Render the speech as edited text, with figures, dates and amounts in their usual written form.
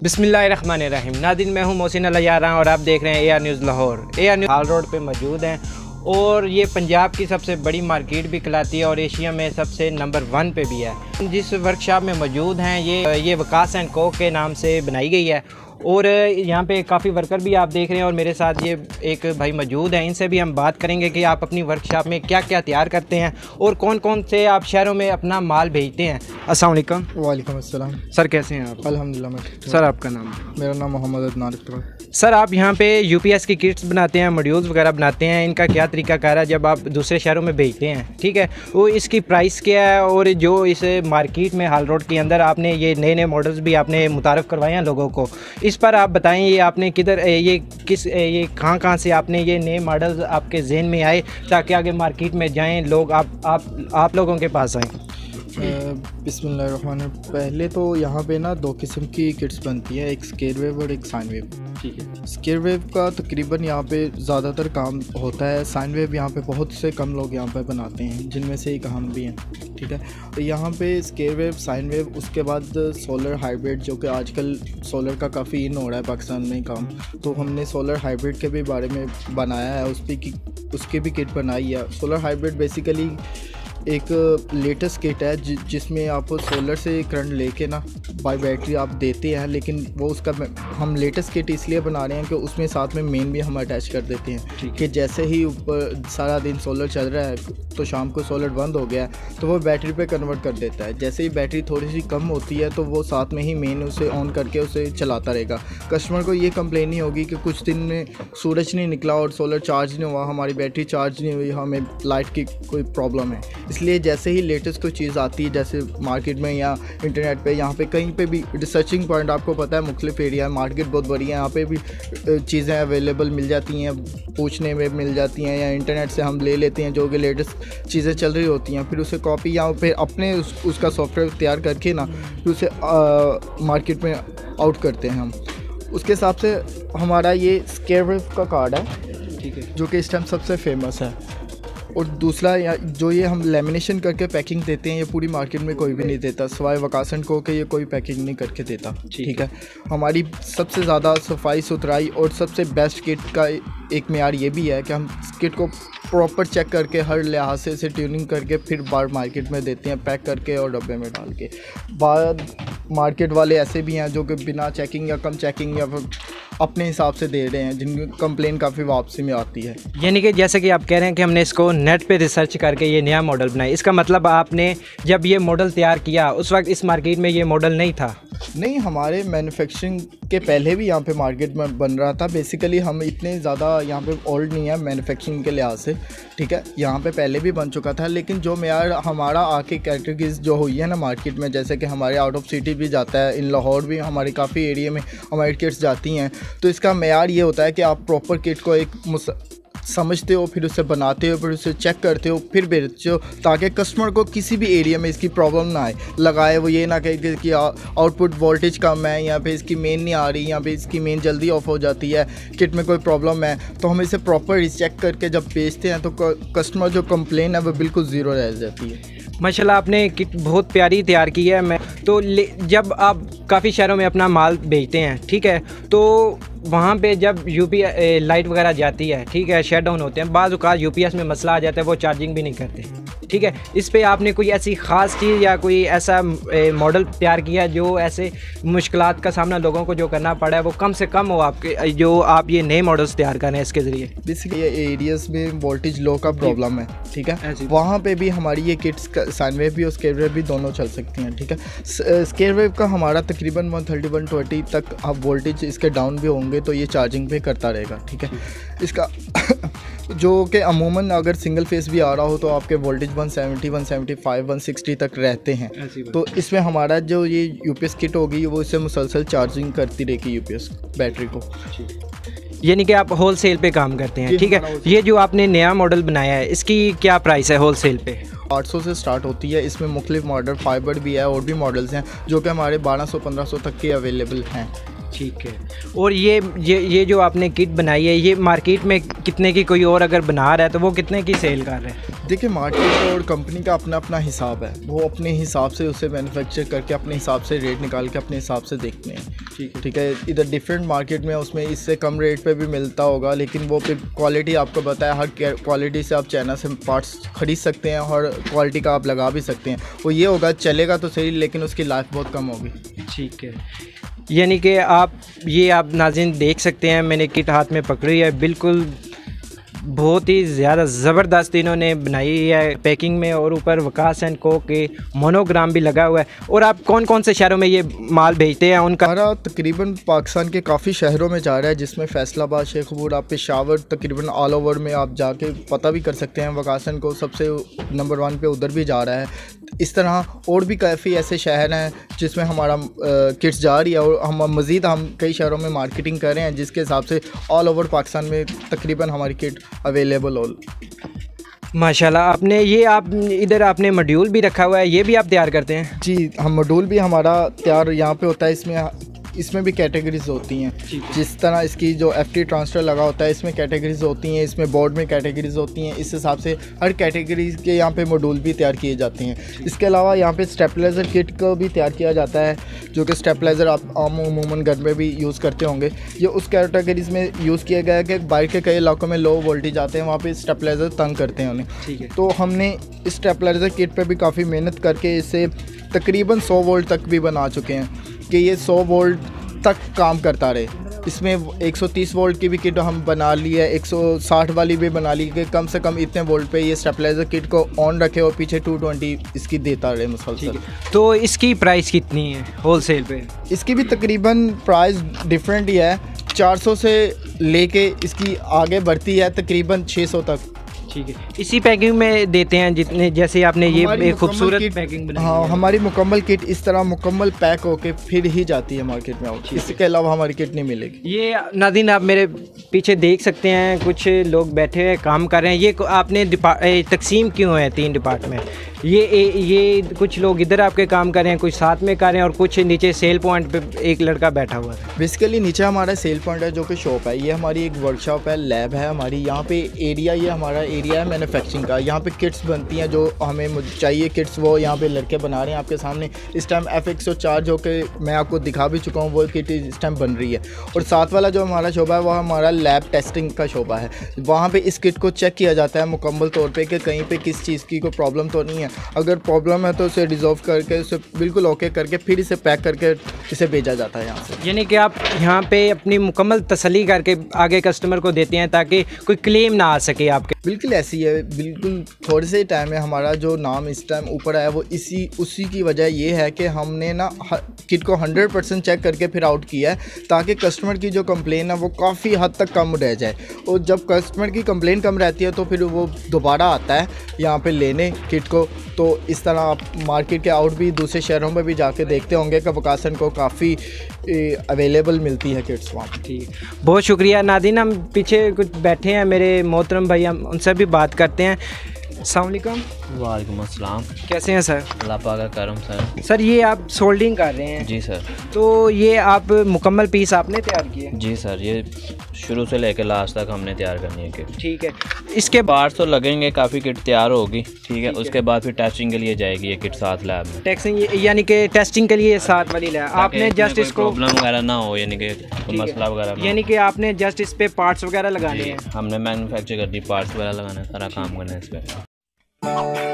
बिस्मिल्लाहिर्रहमानिर्रहीम। नादिन मैं हूँ मोहसिन अल्लाह और आप देख रहे हैं AR news Lahore. AR news Hall Road पे मौजूद हैं और ये पंजाब की सबसे बड़ी मार्केट भी कहलाती है और एशिया में सबसे नंबर 1 पे भी है। जिस वर्कशॉप में मौजूद हैं ये वकास को के नाम से बनाई गई है और यहाँ पे काफ़ी वर्कर भी आप देख रहे हैं और मेरे साथ ये एक भाई मौजूद हैं। इनसे भी हम बात करेंगे कि आप अपनी वर्कशॉप में क्या क्या तैयार करते हैं और कौन कौन से आप शहरों में अपना माल भेजते हैं। अस्सलाम वालेकुम। वालेकुम अस्सलाम। सर कैसे हैं आप? अल्हम्दुलिल्लाह मैं। सर आपका नाम? मेरा नाम मोहम्मद। सर आप यहाँ पे UPS की किट्स बनाते हैं, मॉड्यूल्स वगैरह बनाते हैं, इनका क्या तरीका कार है जब आप दूसरे शहरों में भेजते हैं, ठीक है, वो इसकी प्राइस क्या है और जो इस मार्केट में हाल रोड के अंदर आपने ये नए नए मॉडल्स भी आपने मुतारफ़ करवाए हैं लोगों को, इस पर आप बताएं ये आपने किधर ये कहाँ से आपने ये नए मॉडल्स आपके जहन में आए ताकि आगे मार्केट में जाएँ लोग आप लोगों के पास आएँ। बिस्मिल्लाहिर्रहमानिर्रहीम। पहले तो यहाँ पे ना 2 किस्म की किट्स बनती है, एक स्केयर वेव और एक साइन वेव। ठीक है, स्केयर वेव का तकरीबन यहाँ पे ज़्यादातर काम होता है, साइन वेव यहाँ पे बहुत से कम लोग यहाँ पे बनाते हैं जिनमें से एक हम भी हैं। ठीक है, तो यहाँ पे स्केयर वेव, साइन वेव, उसके बाद सोलर हाइब्रिड जो कि आजकल सोलर का काफ़ी इन हो रहा है पाकिस्तान में काम, तो हमने सोलर हाइब्रिड के भी बारे में बनाया है, उसकी भी किट बनाई है। सोलर हाइब्रिड बेसिकली एक लेटेस्ट किट है जिसमें आप सोलर से करंट लेके ना बाय बैटरी आप देते हैं, लेकिन वो उसका हम लेटेस्ट किट इसलिए बना रहे हैं कि उसमें साथ में मेन भी हम अटैच कर देते हैं कि जैसे ही ऊपर सारा दिन सोलर चल रहा है तो शाम को सोलर बंद हो गया तो वो बैटरी पे कन्वर्ट कर देता है। जैसे ही बैटरी थोड़ी सी कम होती है तो वो साथ में ही मेन उसे ऑन करके उसे चलाता रहेगा। कस्टमर को ये कंप्लेन नहीं होगी कि कुछ दिन में सूरज नहीं निकला और सोलर चार्ज नहीं हुआ, हमारी बैटरी चार्ज नहीं हुई, हमें लाइट की कोई प्रॉब्लम है। इसलिए जैसे ही लेटेस्ट कोई चीज़ आती है जैसे मार्केट में या इंटरनेट पे, यहाँ पे कहीं पे भी रिसर्चिंग पॉइंट आपको पता है मुख्तलिफ एरिया है, मार्केट बहुत बड़ी है, यहाँ पे भी चीज़ें अवेलेबल मिल जाती हैं, पूछने में मिल जाती हैं या इंटरनेट से हम ले लेते हैं जो कि लेटेस्ट चीज़ें चल रही होती हैं, फिर उसे कॉपी या फिर अपने उसका सॉफ्टवेयर तैयार करके ना फिर उसे मार्केट में आउट करते हैं हम। उसके हिसाब से हमारा ये स्केयर वेव का कार्ड है, ठीक है, जो कि इस टाइम सबसे फेमस है। और दूसरा जो ये हम लेमिनेशन करके पैकिंग देते हैं, ये पूरी मार्केट में कोई भी नहीं देता सिवाय वकास को के ये कोई पैकिंग नहीं करके देता। ठीक है, हमारी सबसे ज़्यादा सफाई सुथराई और सबसे बेस्ट किट का एक मेयार ये भी है कि हम किट को प्रॉपर चेक करके हर लिहाज से इसे ट्यूनिंग करके फिर बाहर मार्केट में देते हैं पैक करके और डब्बे में डाल के। बाद मार्केट वाले ऐसे भी हैं जो कि बिना चेकिंग या कम चेकिंग या फिर अपने हिसाब से दे रहे हैं जिनकी कंप्लेन काफ़ी वापसी में आती है। यानी कि जैसे कि आप कह रहे हैं कि हमने इसको नेट पे रिसर्च करके ये नया मॉडल बनाया, इसका मतलब आपने जब ये मॉडल तैयार किया उस वक्त इस मार्केट में ये मॉडल नहीं था? नहीं, हमारे मैन्युफैक्चरिंग के पहले भी यहाँ पे मार्केट में बन रहा था। बेसिकली हम इतने ज़्यादा यहाँ पे ओल्ड नहीं है मैन्युफैक्चरिंग के लिहाज से, ठीक है, यहाँ पे पहले भी बन चुका था, लेकिन जो मेयार हमारा आके कैटेगरीज जो हुई है ना मार्केट में, जैसे कि हमारे आउट ऑफ सिटी भी जाता है, इन लाहौर भी हमारे काफ़ी एरिया में हमारी किट्स जाती हैं, तो इसका मेयार ये होता है कि आप प्रॉपर किट को एक समझते हो, फिर उसे बनाते हो, फिर उसे चेक करते हो, फिर बेचते हो ताकि कस्टमर को किसी भी एरिया में इसकी प्रॉब्लम ना आए। लगाए वो ये ना कहे कि आउटपुट वोल्टेज कम है, यहाँ पे इसकी मेन नहीं आ रही, यहाँ पे इसकी मेन जल्दी ऑफ हो जाती है, किट में कोई प्रॉब्लम है, तो हम इसे प्रॉपर चेक करके जब बेचते हैं तो कस्टमर जो कंप्लेन है वो बिल्कुल ज़ीरो रह जाती है। माशाल्लाह आपने किट बहुत प्यारी तैयार की है। मैं तो जब आप काफ़ी शहरों में अपना माल भेजते हैं, ठीक है, तो वहाँ पे जब लाइट वगैरह जाती है, ठीक है, शट डाउन होते हैं, बाज़ औक़ात UPS में मसला आ जाता है, वो चार्जिंग भी नहीं करते, ठीक है, इस पे आपने कोई ऐसी ख़ास चीज़ या कोई ऐसा मॉडल तैयार किया जो ऐसे मुश्किलात का सामना लोगों को जो करना पड़ा है वो कम से कम हो आपके जो आप ये नए मॉडल्स तैयार कर रहे हैं इसके ज़रिए? बेसिकली ये एरियाज़ में वोल्टेज लो का प्रॉब्लम है, ठीक है, वहाँ पे भी हमारी ये किट्स साइन वेव भी और स्केयर वेव भी दोनों चल सकती हैं। ठीक है, स्केयर वेव का हमारा तकरीबन 130-120 तक आप वोल्टेज इसके डाउन भी होंगे तो ये चार्जिंग पे करता रहेगा। ठीक है, इसका जो कि अमूमन अगर सिंगल फेस भी आ रहा हो तो आपके वोल्टेज 170, 175, 160 तक रहते हैं, तो इसमें हमारा जो ये UPS किट होगी वो इसे मुसलसल चार्जिंग करती रहेगी UPS बैटरी को। यानी कि आप होलसेल पे काम करते हैं, ठीक है। ये जो आपने नया मॉडल बनाया है इसकी क्या प्राइस है होलसेल पे? 800 से स्टार्ट होती है, इसमें मुख्तलिफ मॉडल फाइबर भी है और भी मॉडल्स हैं जो कि हमारे 1200-1500 तक के अवेलेबल हैं। ठीक है। और ये जो आपने किट बनाई है, ये मार्केट में कितने की कोई और अगर बना रहा है तो वो कितने की सेल कर रहे हैं? देखिए, मार्केट और कंपनी का अपना अपना हिसाब है, वो अपने हिसाब से उसे मैन्युफैक्चर करके अपने हिसाब से रेट निकाल के अपने हिसाब से देखते हैं। ठीक है। इधर डिफरेंट मार्केट में उसमें इससे कम रेट पे भी मिलता होगा, लेकिन वो फिर क्वालिटी आपको बताया, हर क्वालिटी से आप चाइना से पार्ट्स खरीद सकते हैं और क्वालिटी का आप लगा भी सकते हैं। वो ये होगा, चलेगा तो सही लेकिन उसकी लाइफ बहुत कम होगी। ठीक है। यानी कि आप नाज़रीन देख सकते हैं, मैंने किट हाथ में पकड़ी है, बिल्कुल बहुत ही ज़्यादा ज़बरदस्त इन्होंने बनाई है पैकिंग में, और ऊपर वकास को के मोनोग्राम भी लगा हुआ है। और आप कौन कौन से शहरों में ये माल भेजते हैं उनका? हमारा तकरीबन पाकिस्तान के काफ़ी शहरों में जा रहा है, जिसमें फैसलाबाद, शेखपुरा, पेशावर, तकरीबन ऑल ओवर में आप जाके पता भी कर सकते हैं। वकास को सबसे नंबर 1 पे उधर भी जा रहा है। इस तरह और भी काफ़ी ऐसे शहर हैं जिसमें हमारा किट्स जा रही है, और हम कई शहरों में मार्केटिंग कर रहे हैं, जिसके हिसाब से ऑल ओवर पाकिस्तान में तकरीबन हमारी किट अवेलेबल हो। माशाल्लाह। आप इधर आपने मॉड्यूल भी रखा हुआ है, ये भी आप तैयार करते हैं? जी, हम मॉड्यूल भी हमारा तैयार यहाँ पे होता है। इसमें भी कैटेगरीज होती हैं, जिस तरह इसकी जो FT ट्रांसफ़र लगा होता है, इसमें कैटेगरीज होती हैं, इसमें बोर्ड में कैटेगरीज होती हैं। इस हिसाब से हर कैटेगरी के यहाँ पे मॉड्यूल भी तैयार किए जाते हैं। इसके अलावा यहाँ पे स्टेबलाइज़र किट को भी तैयार किया जाता है, जो कि स्टेबलाइज़र आप अमूमन घर में भी यूज़ करते होंगे। ये उस कैटेगरीज में यूज़ किया गया है कि बाहर के कई इलाकों में लो वोल्टेज आते हैं, वहाँ पर स्टेबलाइज़र तंग करते हैं उन्हें। ठीक है। तो हमने इस स्टेबलाइज़र किट पर भी काफ़ी मेहनत करके इसे तकरीबन 100 वोल्ट तक भी बना चुके हैं कि ये 100 वोल्ट तक काम करता रहे। इसमें 130 वोल्ट की भी किट हम बना ली है, 160 वाली भी बना ली कि कम से कम इतने वोल्ट पे ये स्टेबलाइज़र किट को ऑन रखे और पीछे 220 इसकी देता रहे मुसलसल। तो इसकी प्राइस कितनी है होलसेल पे? इसकी भी तकरीबन प्राइस डिफरेंट ही है, 400 से लेके इसकी आगे बढ़ती है तकरीबन 600 तक। ठीक है। इसी पैकिंग में देते हैं जितने, जैसे आपने ये एक खूबसूरत पैकिंग बनाई? हाँ, हमारी मुकम्मल किट इस तरह मुकम्मल पैक होके फिर ही जाती है मार्केट में। इसके अलावा हमारी किट नहीं मिलेगी। ये नाज़रीन आप मेरे पीछे देख सकते हैं, कुछ लोग बैठे हुए काम कर रहे हैं। ये आपने तकसीम क्यों है 3 डिपार्टमेंट? ये कुछ लोग इधर आपके काम कर रहे हैं, कुछ साथ में कर रहे हैं, और कुछ नीचे सेल पॉइंट पे एक लड़का बैठा हुआ है। बेसिकली नीचे हमारा सेल पॉइंट है, जो कि शॉप है। ये हमारी एक वर्कशॉप है, लैब है हमारी। यहाँ पे एरिया, ये हमारा एरिया है मैन्युफैक्चरिंग का। यहाँ पे किट्स बनती हैं जो हमें चाहिए किट्स, वो यहाँ पे लड़के बना रहे हैं आपके सामने। इस टाइम F104 जो कि मैं आपको दिखा भी चुका हूँ, वो किट इस टाइम बन रही है। और साथ वाला जो हमारा शोबा है वो हमारा लैब टेस्टिंग का शोबा है। वहाँ पे इस किट को चेक किया जाता है मुकम्मल तौर पे कि कहीं पे किस चीज़ की कोई प्रॉब्लम तो नहीं है। अगर प्रॉब्लम है तो उसे रिजॉल्व करके उसे बिल्कुल ओके करके फिर इसे पैक करके इसे भेजा जाता है यहाँ से। यानी कि आप यहाँ पे अपनी मुकम्मल तसल्ली करके आगे कस्टमर को देते हैं ताकि कोई क्लेम ना आ सके आपके? बिल्कुल ऐसी है। बिल्कुल थोड़े से टाइम में हमारा जो नाम इस टाइम ऊपर आया वो उसी की वजह ये है कि हमने ना किट को 100% चेक करके फिर आउट किया है, ताकि कस्टमर की जो कंप्लेन है वो काफ़ी हद तक कम रह जाए। और जब कस्टमर की कंप्लेन कम रहती है तो फिर वो दोबारा आता है यहाँ पे लेने किट को। तो इस तरह आप मार्केट के आउट भी दूसरे शहरों में भी जाके देखते होंगे कि वकास को काफ़ी अवेलेबल मिलती है किट्स वहाँ। ठीक, बहुत शुक्रिया नाज़रीन। हम पीछे कुछ बैठे हैं मेरे मोहतरम भाई, हम उनसे भी बात करते हैं। अस्सलाम वालेकुम। वालेकुम अस्सलाम। कैसे हैं सर? अल्लाह पाक का करम सर। सर ये आप सोल्डिंग कर रहे हैं? जी सर। तो ये आप मुकम्मल पीस आपने तैयार किए? जी सर, ये शुरू से लेकर लास्ट तक हमने तैयार करनी है किट। ठीक है। इसके पार्ट्स तो लगेंगे, काफ़ी किट तैयार होगी। ठीक है। उसके बाद फिर टेस्टिंग के लिए जाएगी ये किट साथ लैब में। टेस्टिंग यानी कि टेस्टिंग के लिए साथ वाली लैब आपने जस्ट इसको प्रॉब्लम वगैरह ना हो, यानी कि मसला वगैरह, यानी कि आपने जस्ट इस पे पार्ट्स वगैरह लगाने हैं? हमने मैन्युफैक्चर करनी, पार्ट्स वगैरह लगाना, सारा काम करना है इस पर।